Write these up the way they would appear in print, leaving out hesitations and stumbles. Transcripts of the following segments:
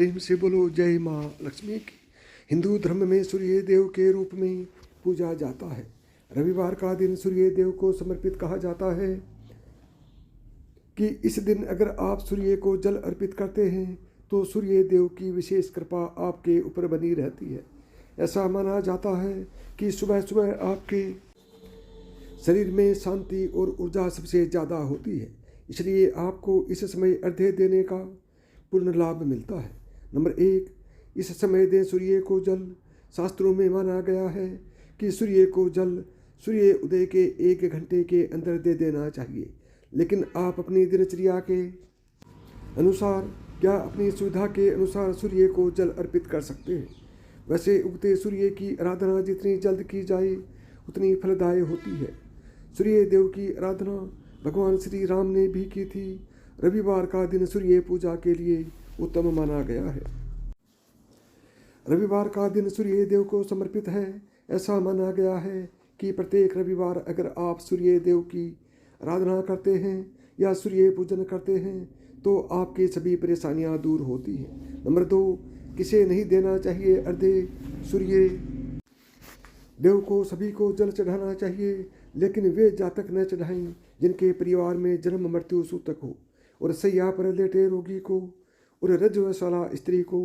प्रेम से बोलो जय माँ लक्ष्मी की। हिंदू धर्म में सूर्य देव के रूप में पूजा जाता है। रविवार का दिन सूर्य देव को समर्पित कहा जाता है कि इस दिन अगर आप सूर्य को जल अर्पित करते हैं तो सूर्य देव की विशेष कृपा आपके ऊपर बनी रहती है। ऐसा माना जाता है कि सुबह सुबह आपके शरीर में शांति और ऊर्जा सबसे ज़्यादा होती है, इसलिए आपको इस समय अर्घ्य देने का पूर्ण लाभ मिलता है। नंबर 1, इस समय दें सूर्य को जल। शास्त्रों में माना गया है कि सूर्य को जल सूर्य उदय के 1 घंटे के अंदर दे देना चाहिए, लेकिन आप अपनी दिनचर्या के अनुसार या अपनी सुविधा के अनुसार सूर्य को जल अर्पित कर सकते हैं। वैसे उगते सूर्य की आराधना जितनी जल्द की जाए उतनी फलदायी होती है। सूर्य देव की आराधना भगवान श्री राम ने भी की थी। रविवार का दिन सूर्य पूजा के लिए उत्तम माना गया है। रविवार का दिन सूर्य देव को समर्पित है। ऐसा माना गया है कि प्रत्येक रविवार अगर आप सूर्य देव की आराधना करते हैं या सूर्य पूजन करते हैं तो आपकी सभी परेशानियां दूर होती हैं। नंबर 2, किसे नहीं देना चाहिए अर्घ्य। सूर्य देव को सभी को जल चढ़ाना चाहिए, लेकिन वे जातक न चढ़ाएं जिनके परिवार में जन्म मृत्यु सूतक हो, और सैया पर लेटे रोगी को, और रजस्वला स्त्री को,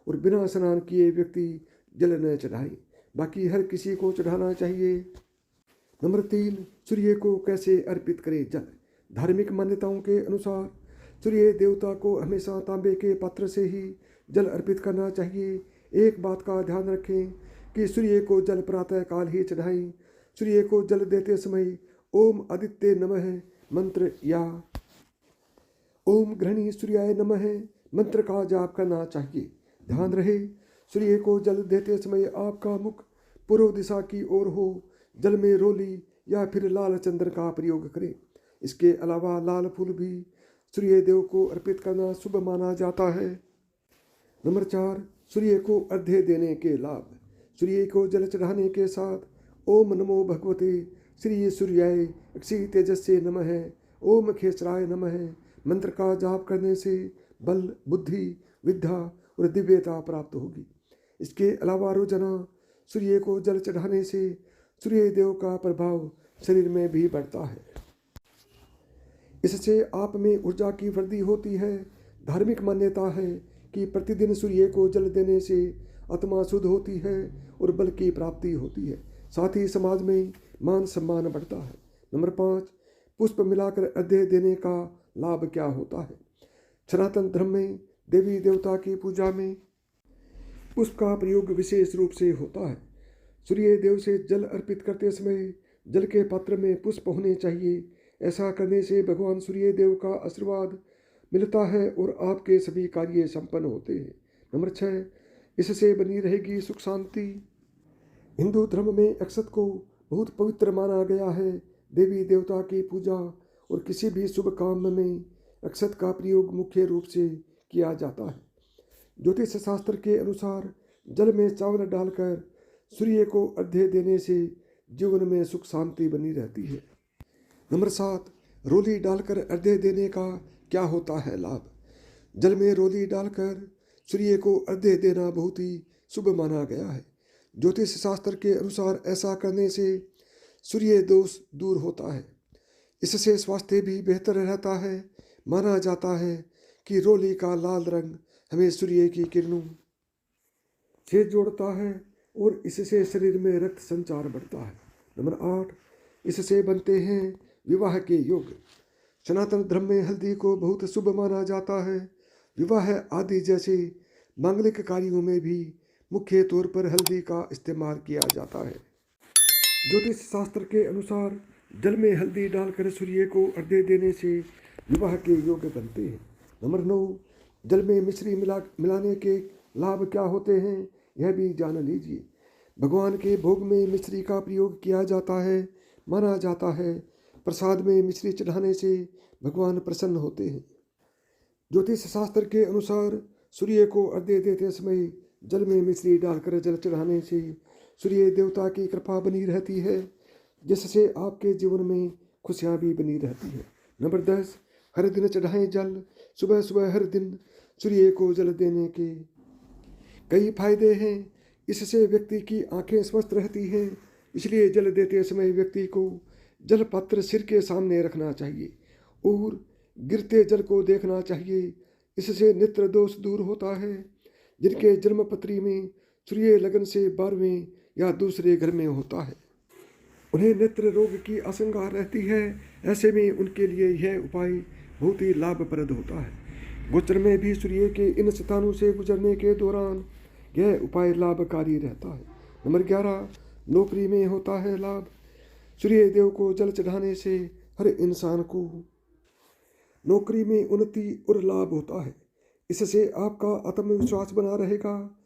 और बिना स्नान किए व्यक्ति जल न चढ़ाए। बाकी हर किसी को चढ़ाना चाहिए। नंबर 3, सूर्य को कैसे अर्पित करें जल। धार्मिक मान्यताओं के अनुसार सूर्य देवता को हमेशा तांबे के पात्र से ही जल अर्पित करना चाहिए। एक बात का ध्यान रखें कि सूर्य को जल प्रातः काल ही चढ़ाएं। सूर्य को जल देते समय ओम आदित्य नमः मंत्र या ओम ग्रहणी सूर्याय नमः मंत्र का जाप करना चाहिए। ध्यान रहे, सूर्य को जल देते समय आपका मुख पूर्व दिशा की ओर हो। जल में रोली या फिर लाल चंदन का प्रयोग करें। इसके अलावा लाल फूल भी सूर्य देव को अर्पित करना शुभ माना जाता है। नंबर 4, सूर्य को अर्घ्य देने के लाभ। सूर्य को जल चढ़ाने के साथ ओम नमो भगवते श्री सूर्याय अक्षी तेजस्से नमः ओम खेसराय नमः मंत्र का जाप करने से बल, बुद्धि, विद्या और दिव्यता प्राप्त होगी। इसके अलावा रोजाना सूर्य को जल चढ़ाने से सूर्य देव का प्रभाव शरीर में भी बढ़ता है। इससे आप में ऊर्जा की वृद्धि होती है। धार्मिक मान्यता है कि प्रतिदिन सूर्य को जल देने से आत्मा शुद्ध होती है और बल की प्राप्ति होती है। साथ ही समाज में मान सम्मान बढ़ता है। नंबर 5, पुष्प मिलाकर अर्घ्य देने का लाभ क्या होता है। सनातन धर्म में देवी देवता की पूजा में पुष्प का प्रयोग विशेष रूप से होता है। सूर्य देव से जल अर्पित करते समय जल के पात्र में पुष्प होने चाहिए। ऐसा करने से भगवान सूर्य देव का आशीर्वाद मिलता है और आपके सभी कार्य संपन्न होते हैं। नंबर 6, इससे बनी रहेगी सुख शांति। हिंदू धर्म में अक्षत को बहुत पवित्र माना गया है। देवी देवता की पूजा और किसी भी शुभ काम में अक्षत का प्रयोग मुख्य रूप से किया जाता है। ज्योतिष शास्त्र के अनुसार जल में चावल डालकर सूर्य को अर्घ्य देने से जीवन में सुख शांति बनी रहती है। नंबर 7, रोली डालकर अर्घ्य देने का क्या होता है लाभ। जल में रोली डालकर सूर्य को अर्घ्य देना बहुत ही शुभ माना गया है। ज्योतिष शास्त्र के अनुसार ऐसा करने से सूर्य दोष दूर होता है। इससे स्वास्थ्य भी बेहतर रहता है। माना जाता है कि रोली का लाल रंग हमें सूर्य की किरणों से जोड़ता है और इससे शरीर में रक्त संचार बढ़ता है। नंबर 8, इससे बनते हैं विवाह के योग। सनातन धर्म में हल्दी को बहुत शुभ माना जाता है। विवाह आदि जैसे मांगलिक कार्यों में भी मुख्य तौर पर हल्दी का इस्तेमाल किया जाता है। ज्योतिष शास्त्र के अनुसार जल में हल्दी डालकर सूर्य को अर्घ्य देने से विवाह के योग बनते हैं। नंबर 9, जल में मिश्री मिलाने के लाभ क्या होते हैं यह भी जान लीजिए। भगवान के भोग में मिश्री का प्रयोग किया जाता है। माना जाता है प्रसाद में मिश्री चढ़ाने से भगवान प्रसन्न होते हैं। ज्योतिष शास्त्र के अनुसार सूर्य को अर्घ्य देते समय जल में मिश्री डालकर जल चढ़ाने से सूर्य देवता की कृपा बनी रहती है, जिससे आपके जीवन में खुशियाँ भी बनी रहती है। नंबर 10, हर दिन चढ़ाएं जल। सुबह सुबह हर दिन सूर्य को जल देने के कई फायदे हैं। इससे व्यक्ति की आंखें स्वस्थ रहती हैं, इसलिए जल देते समय व्यक्ति को जल पात्र सिर के सामने रखना चाहिए और गिरते जल को देखना चाहिए। इससे नेत्र दोष दूर होता है। जिनके जन्मपत्री में सूर्य लगन से 12वें या दूसरे घर में होता है, उन्हें नेत्र रोग की आशंका रहती है। ऐसे में उनके लिए यह उपाय बहुत ही लाभप्रद होता है। गोचर में भी सूर्य के इन स्थानों से गुजरने के दौरान यह उपाय लाभकारी रहता है। नंबर 11, नौकरी में होता है लाभ। सूर्य देव को जल चढ़ाने से हर इंसान को नौकरी में उन्नति और लाभ होता है। इससे आपका आत्मविश्वास बना रहेगा,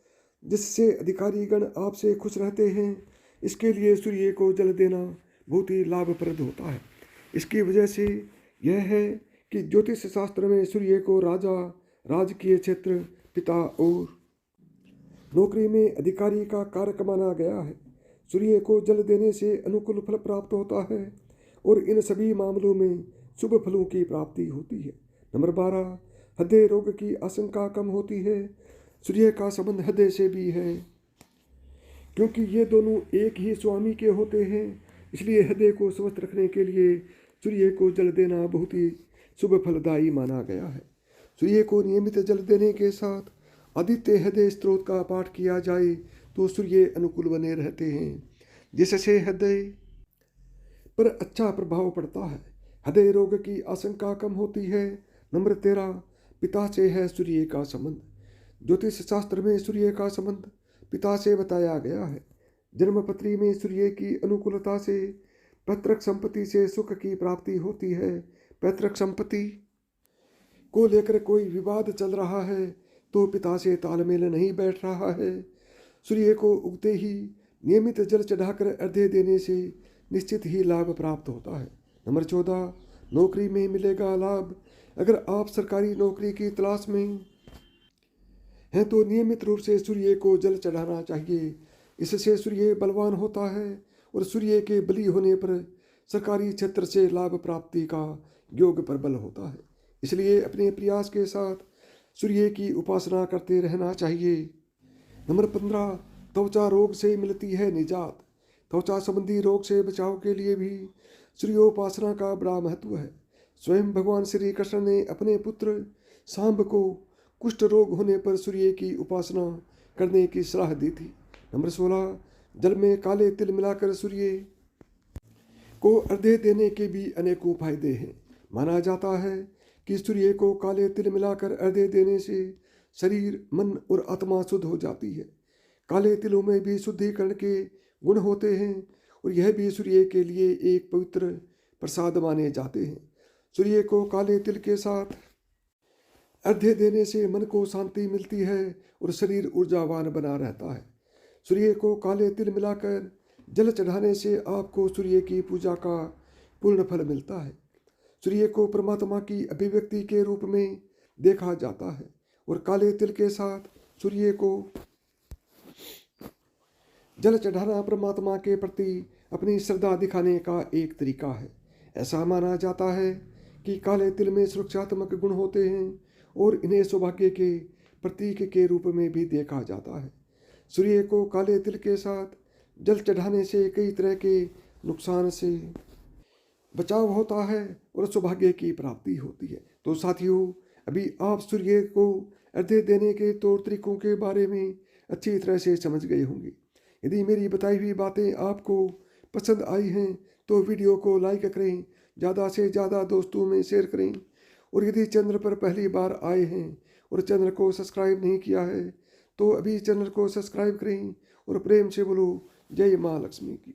जिससे अधिकारीगण आपसे खुश रहते हैं। इसके लिए सूर्य को जल देना बहुत ही लाभप्रद होता है। इसकी वजह से यह है कि ज्योतिष शास्त्र में सूर्य को राजा, राजकीय क्षेत्र, पिता और नौकरी में अधिकारी का कारक माना गया है। सूर्य को जल देने से अनुकूल फल प्राप्त होता है और इन सभी मामलों में शुभ फलों की प्राप्ति होती है। नंबर 12, हृदय रोग की आशंका कम होती है। सूर्य का संबंध हृदय से भी है, क्योंकि ये दोनों एक ही स्वामी के होते हैं। इसलिए हृदय को स्वस्थ रखने के लिए सूर्य को जल देना बहुत ही शुभ फलदायी माना गया है। सूर्य को नियमित जल देने के साथ आदित्य हृदय स्त्रोत का पाठ किया जाए तो सूर्य अनुकूल बने रहते हैं, जिससे हृदय पर अच्छा प्रभाव पड़ता है। हृदय रोग की आशंका कम होती है। नंबर 13, पिता से है सूर्य का संबंध। ज्योतिष शास्त्र में सूर्य का संबंध पिता से बताया गया है। जन्मपत्री में सूर्य की अनुकूलता से पैतृक संपत्ति से सुख की प्राप्ति होती है। पैतृक संपत्ति को लेकर कोई विवाद चल रहा है तो पिता से तालमेल नहीं बैठ रहा है। सूर्य को उगते ही नियमित जल चढ़ाकर अर्घ्य देने से निश्चित ही लाभ प्राप्त होता है। नंबर 14, नौकरी में मिलेगा लाभ। अगर आप सरकारी नौकरी की तलाश में हैं तो नियमित रूप से सूर्य को जल चढ़ाना चाहिए। इससे सूर्य बलवान होता है और सूर्य के बली होने पर सरकारी क्षेत्र से लाभ प्राप्ति का योग प्रबल होता है। इसलिए अपने प्रयास के साथ सूर्य की उपासना करते रहना चाहिए। नंबर 15, त्वचा रोग से मिलती है निजात। त्वचा संबंधी रोग से बचाव के लिए भी सूर्योपासना का बड़ा महत्व है। स्वयं भगवान श्री कृष्ण ने अपने पुत्र सांब को कुष्ठ रोग होने पर सूर्य की उपासना करने की सलाह दी थी। नंबर 16, जल में काले तिल मिलाकर सूर्य को अर्घ्य देने के भी अनेकों फायदे हैं। माना जाता है कि सूर्य को काले तिल मिलाकर अर्घ्य देने से शरीर, मन और आत्मा शुद्ध हो जाती है। काले तिलों में भी शुद्धिकरण के गुण होते हैं और यह भी सूर्य के लिए एक पवित्र प्रसाद माने जाते हैं। सूर्य को काले तिल के साथ अर्घ्य देने से मन को शांति मिलती है और शरीर ऊर्जावान बना रहता है। सूर्य को काले तिल मिलाकर जल चढ़ाने से आपको सूर्य की पूजा का पूर्ण फल मिलता है। सूर्य को परमात्मा की अभिव्यक्ति के रूप में देखा जाता है और काले तिल के साथ सूर्य को जल चढ़ाना परमात्मा के प्रति अपनी श्रद्धा दिखाने का एक तरीका है। ऐसा माना जाता है कि काले तिल में सुरक्षात्मक गुण होते हैं और इन्हें सौभाग्य के प्रतीक के रूप में भी देखा जाता है। सूर्य को काले तिल के साथ जल चढ़ाने से कई तरह के नुकसान से बचाव होता है और सौभाग्य की प्राप्ति होती है। तो साथियों, अभी आप सूर्य को अर्घ्य देने के तौर तरीकों के बारे में अच्छी तरह से समझ गए होंगे। यदि मेरी बताई हुई बातें आपको पसंद आई हैं तो वीडियो को लाइक करें, ज़्यादा से ज़्यादा दोस्तों में शेयर करें और यदि चैनल पर पहली बार आए हैं और चैनल को सब्सक्राइब नहीं किया है तो अभी चैनल को सब्सक्राइब करें और प्रेम से बोलो जय माँ लक्ष्मी की।